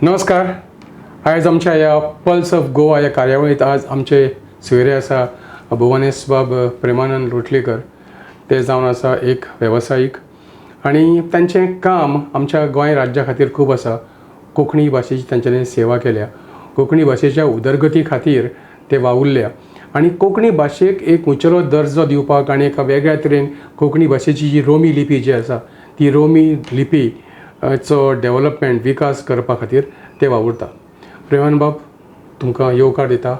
नमस्कार. आयज आमच्या ह्या पल्स ऑफ गोवा ह्या कार्यावळीत आज आमचे सोयरे आसा भुवनेश बाब प्रेमानंद लोटलीकर. ते जावन आसा एक वेवसायीक आनी तांचें काम आमच्या गोंय राज्या खातीर खूब आसा. कोंकणी भाशेची तांच्यांनी सेवा केल्या. कोंकणी भाशेच्या उदरगती खातीर ते वावुरल्या आनी कोंकणी भाशेक एक उंचेलो दर्जो दिवपाक आनी एका वेगळ्या तरेन कोंकणी भाशेची जी रोमी लिपी जी आसा ती रोमी लिपी चो डेव्हलपमेंट विकास करपा खातीर ते वावुरता. प्रेमानंद बाब तुमकां येवकार दिता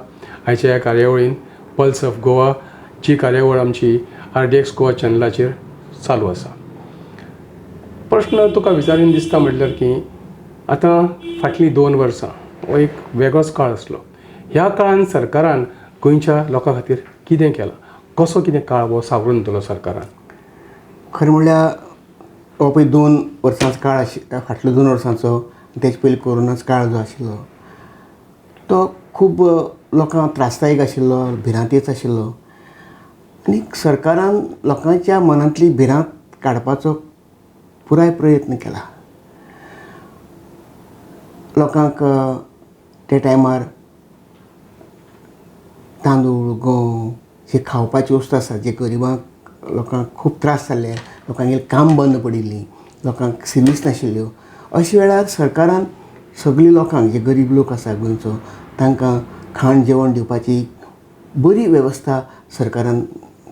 आयच्या ह्या कार्यावळीन पल्स ऑफ गोवा जी कार्यावळ आमची RDXGOA चॅनलाचेर चालू आसा. प्रश्न तुका विचारीन दिसता म्हटल्यार की आतां फाटलीं 2 वर्सां हो एक वेगळोच काळ आसलो. ह्या काळान सरकारान गोंयच्या लोकां खातीर कितें केलां? कसो कितें काळ हो सावरून दिलो सरकारान? खरें म्हणल्यार हो पळय 2 वर्सांचो काळ फाटलो 2 वर्सांचो तेचे पयलीं कोरोनाचो काळ जो आशिल्लो तो खूब लोकांक त्रासदायक आशिल्लो, भिरांतीच आशिल्लो आनी सरकारान लोकांच्या मनांतली भिरांत काडपाचो पुराय प्रयत्न केला. लोकांक ते टायमार तांदूळ, गंव जे खावपाची वस्तू आसा जे गरिबांक लोकांक खूब त्रास जाल्ले, लोकांगेर काम बंद पडिल्लीं, लोकांक सर्वीस नाशिल्ल्यो, अशा वेळार सरकारान सगळीं लोकांक जे गरीब लोक आसा गोंयचो तांकां खाण जेवण दिवपाची बरी वेवस्था सरकारान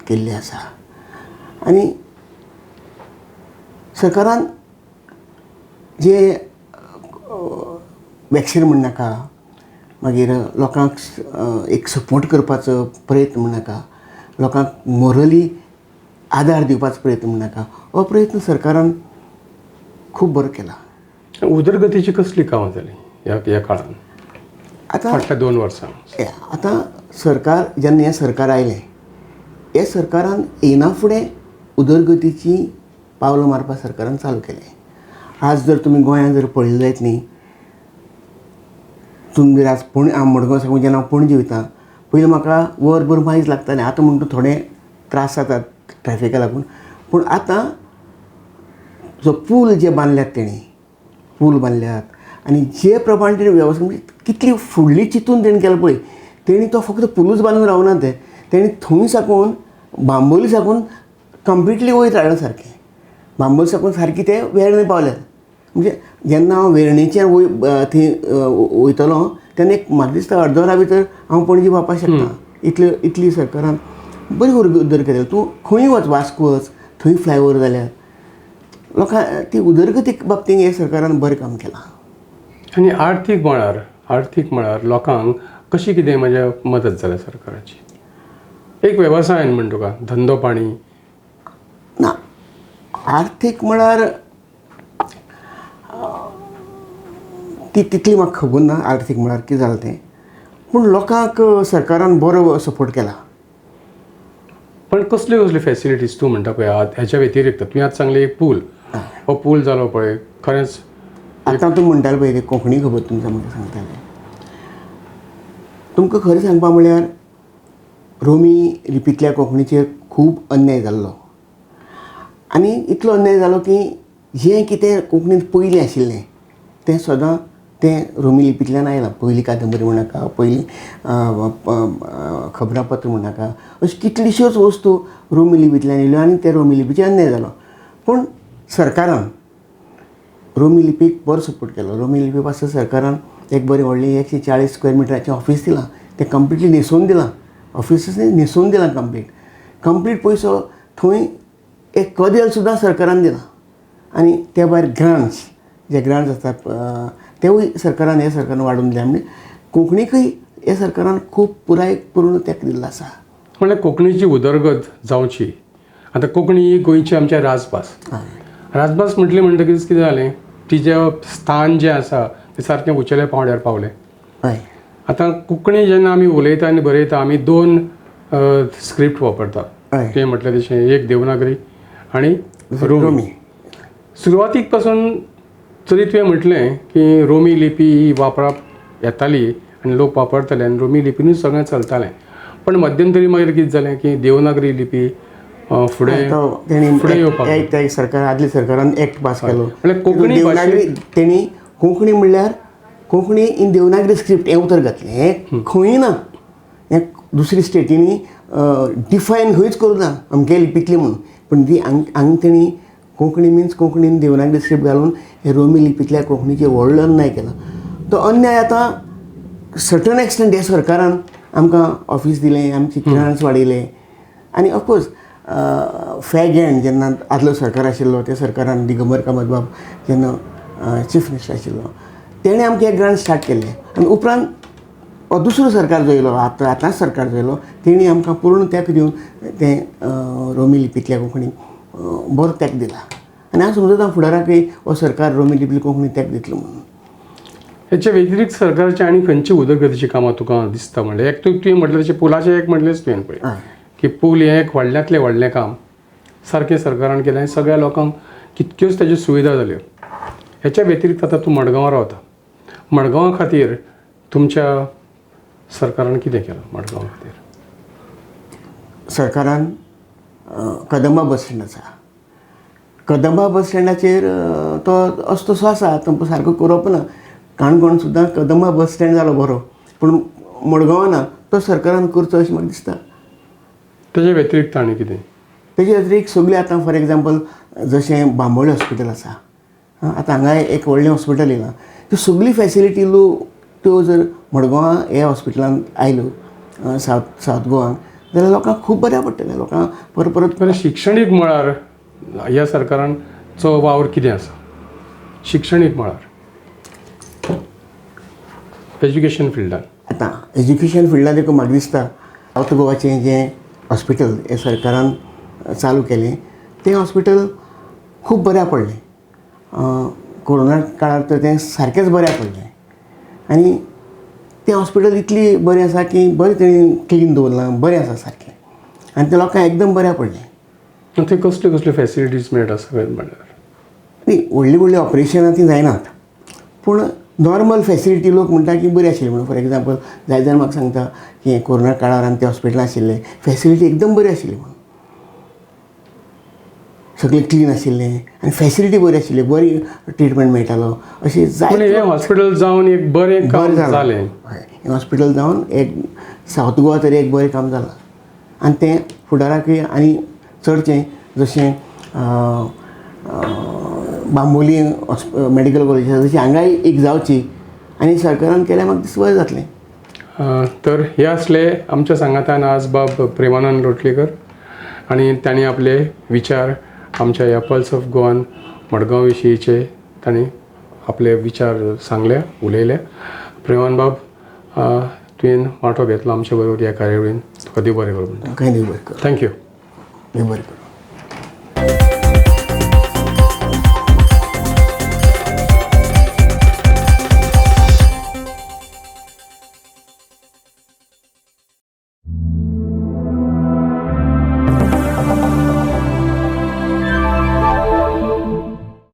केल्ली आसा. आनी सरकारान जे वॅक्सीन म्हणनाका, मागीर लोकांक एक सपोर्ट करपाचो प्रयत्न म्हणनाका, लोकांक मोरली आदार दिवपाचो प्रयत्न म्हणनाका, हो प्रयत्न सरकारान खूब बरो केला. उदरगतीची कसली कामां जाली ह्या काळान आतां फाटल्या 2 वर्सां? आतां सरकार जेन्ना हें सरकार आयलें हे सरकारान येना फुडें उदरगतीची पावलां मारपाक सरकारान चालू केलें. आज जर तुमी गोंयांत जर पळयलें जायत न्ही, तुमी जर आज हांव मडगांव साकून जेन्ना हांव पणजे वयतां पयलीं म्हाका वरभर मायज लागतालें. आतां म्हणटा थोडे त्रास जातात ट्रॅफिका लागून, पूण आतां जो पूल जे बांदल्यात तेणी पूल बांदल्यात आनी जे प्रमाणे तेणी वेवस्था म्हणजे कितली फुडली चिंतून तेणी केलां पळय. तेणी तो फक्त पुलूच बांदून रावना तेणी थंय साकून बांबोली साकून कंप्लिटली वयर हाडलां सारकें. बांबोली साकून सारकें ते वेर्णे पावल्यात. म्हणजे जेन्ना हांव वेर्णेचेर थंय वयतलो तेन्ना एक म्हाका दिसता अर्द वरा भितर हांव पणजे पावपाक शकता. इतली सरकारान बरी उदरगत केली. तूं खंय वच, वास्को वच, थंय फ्लायओवर जाल्यात. लोकां ती उदरगती बाबतींत हे सरकारान बरें काम केलां. आनी आर्थीक मळार लोकांक कशी कितें म्हणजे मदत जाल्या सरकाराची? एक वेवसायान म्हण तुका धंदो पाणी ना, आर्थीक म्हळ्यार ती तितली म्हाका खबर ना आर्थीक म्हळ्यार कितें जालें तें, पूण लोकांक सरकारान बरो सपोर्ट केला. पण कसल्यो फॅसिलिटीज तूं म्हणटा पळय हेच्या व्यतिरिक्त तुवें आतां सांगलें एक पूल, हो पूल जालो पळय खरेंच. आतां तूं म्हणटाले पळय कोंकणी खबर तुमकां म्हाका सांगतालें. तुमकां खरें सांगपा म्हळ्यार रोमी लिपींतल्या कोंकणीचेर खूब अन्याय जाल्लो आनी इतलो अन्याय जालो की जें कितें कोंकणींत पयलीं आशिल्लें तें सदां तें रोमी लिपींतल्यान आयलां. पयलीं कादंबरी म्हणनाका, पयलीं खबरापत्र म्हणनाका, अश्यो कितल्योश्योच वस्तू रोमी लिपींतल्यान येयल्यो आनी त्या रोमी लिपीचेर अन्याय जालो. पूण सरकारान रोमी लिपीक बरो सपोर्ट केलो. रोमी लिपी पासून सरकारान एक बरी व्हडली 140 स्क्वेअर मिटराचें ऑफीस दिलां. तें कंप्लिटली न्हेसोवन दिलां. ऑफिसच न्हेसोवन दिलां कंप्लीट पयसो थंय एक कदेल सुद्दां सरकारान दिलां. आनी त्या भायर ग्रांट्स आसतात तेवूय सरकारान हे सरकारान वाडोवन दिल्या. म्हणजे कोंकणीकय हे सरकारान खूब पुराय करून तेंको दिल्लो आसा. म्हणल्यार कोंकणीची उदरगत जावची. आतां कोंकणी ही गोंयची आमच्या राजभास. राजभास म्हटली म्हणटकीच कितें जालें, तिचें स्थान जें आसा तें सारकें उंचेल्या पांवड्यार पावलें. हय. आतां कोंकणी जेन्ना आमी उलयता आनी बरयता आमी 2 स्क्रिप्ट वापरता. तें म्हटलें तशें एक देवनागरी आनी रोमी. सुरवातीक पासून जरी तुवें म्हटलें की रोमी लिपी ही वापरप येताली आनी लोक वापरताले आनी रोमी लिपीनूच सगळें चलतालें. पण मध्यंतरी मागीर कितें जालें की देवनागरी लिपी फुडें सरकार आदल्या सरकारान एक्ट पास केलो. म्हळ्यार कोंकणी देवनागरी तेणी कोंकणी म्हणल्यार कोंकणी इन देवनागरी स्क्रिप्ट हें उतर घातलें हें खंय ना. हें दुसरी स्टेटींनी डिफायन खंयच करूं ना अमके लिपींतली म्हणून. पूण ती हांगा तेणी कोंकणी मिन्स कोंकणीन देवनागरी स्क्रिप्ट घालून हे रोमी लिपींतल्या कोंकणीचेर व्हडलो अन्याय केला. तो अन्याय आतां सर्टन एक्सटेंट ह्या सरकारान आमकां ऑफीस दिलें, आमची ग्रांट्स वाडयले. आनी ऑफकोर्स फॅग एंड जेन्ना आदलो सरकार आशिल्लो त्या सरकारान दिगंबर कामत बाब जेन्ना चीफ मिनिस्टर आशिल्लो तेणें आमकां हे ग्रांट स्टार्ट केल्ले. आनी उपरांत दुसरो सरकार जो येयलो आतांच सरकार जो येयलो तेणी आमकां पूर्ण तेंप दिवन तें रोमी लिपींतल्या कोंकणीक बरो तेंको दिला. आनी हांव समजता फुडाराकय हो सरकार रोमी लिपींतली कोंकणी तेंको दितलो म्हणून. हेच्या व्यतिरिक्त सरकारची आनी खंयची उदरगतीची कामां तुका दिसता? म्हणजे एक तुवें म्हटलें तशें पुलाचें एक म्हटलेंच तुवें पळय की पूल हें एक व्हडल्यांतलें व्हडलें काम सारकें सरकारान केलें आनी सगळ्या लोकांक कितक्योच ताज्यो सुविधा जाल्यो. हेच्या व्यतिरिक्त आतां तूं मडगांवां रावता. मडगांवा खातीर तुमच्या सरकारान कितें केलां मडगांवा खातीर? सरकारान कदंबा बस स्टँड आसा. कदंबा बस स्टँडाचेर तो असो तसो आसा, तो सारको करप ना. काणकोण सुद्दां कदंबा बस स्टँड जालो बरो, पूण मडगांवां ना. तो सरकारान करचो अशें म्हाका दिसता. तेजे व्यतिरिक्त आनी कितें? तेजे व्यतिरिक्त सगळीं आतां फॉर एग्जाम्पल जशें बांबोळे हॉस्पिटल आसा, आतां हांगा एक व्हडलें हॉस्पिटल येयलां, त्यो सगळीं फॅसिलिटी त्यो जर मडगांवां ह्या हॉस्पिटलांत आयल्यो सावथ गोवाक जाल्यार लोकांक खूब बऱ्या पडटलें. लोकांक परत शिक्षणीक मळार ह्या सरकारांचो वावर कितें आसा? शिक्षणीक मळार एज्युकेशन फिल्डान आतां एज्युकेशन फिल्डान देखून म्हाका दिसता सावथ गोवाचें जें हॉस्पिटल हें सरकारान चालू केलें तें हॉस्पिटल खूब बऱ्या पडलें. कोरोना काळार तर तें सारकेंच बऱ्या पडलें. आनी तें हॉस्पिटल इतली बरें आसा की बरें तेणी क्लीन दवरलां, बरें आसा सारकें. आनी तें लोकांक एकदम बऱ्या पडलें. थंय कसल्यो कसल्यो फॅसिलिटीज मेळटा सगळें म्हणल्यार? न्ही, व्हडलीं ऑपरेशनां ती जायनात, पूण नॉर्मल फॅसिलिटी लोक म्हणटा की बरी आशिल्ली म्हणून. फॉर एग्जाम्पल जाय जाल्यार म्हाका सांगता की कोरोना काळार आनी त्या हॉस्पिटलांत आशिल्ले फॅसिलिटी एकदम बरी आशिल्ली म्हणून. सगळें क्लीन आशिल्लें आनी फॅसिलिटी बरी आशिल्ली, बरी ट्रिटमेंट मेळटालो अशें जाय. हें हॉस्पिटल जावन एक बरें काम जालें. हें हॉस्पिटल जावन एक सावथ गोवा तरी एक बरें काम जालां. आनी तें फुडाराकय आनी चडचें जशें बांबोली मेडिकल कॉलेज आसा तशी हांगाय एक जावची आनी सरकारान केल्यार म्हाका दिसता बरें जातलें. तर हे आसले आमच्या सांगातान आज बाब प्रेमानंद लोटलीकर आनी तांणी आपले विचार आमच्या ह्या पल्स ऑफ गोवान मडगांव विशींचे तांणी आपले विचार सांगले, उलयले. प्रेमान बाब, तुवें वांटो घेतलो आमचे बरोबर ह्या कार्यावळीन. तुका देव बरें करूं. कांय देव बरें करूं. थँक्यू. देव बरें करूं.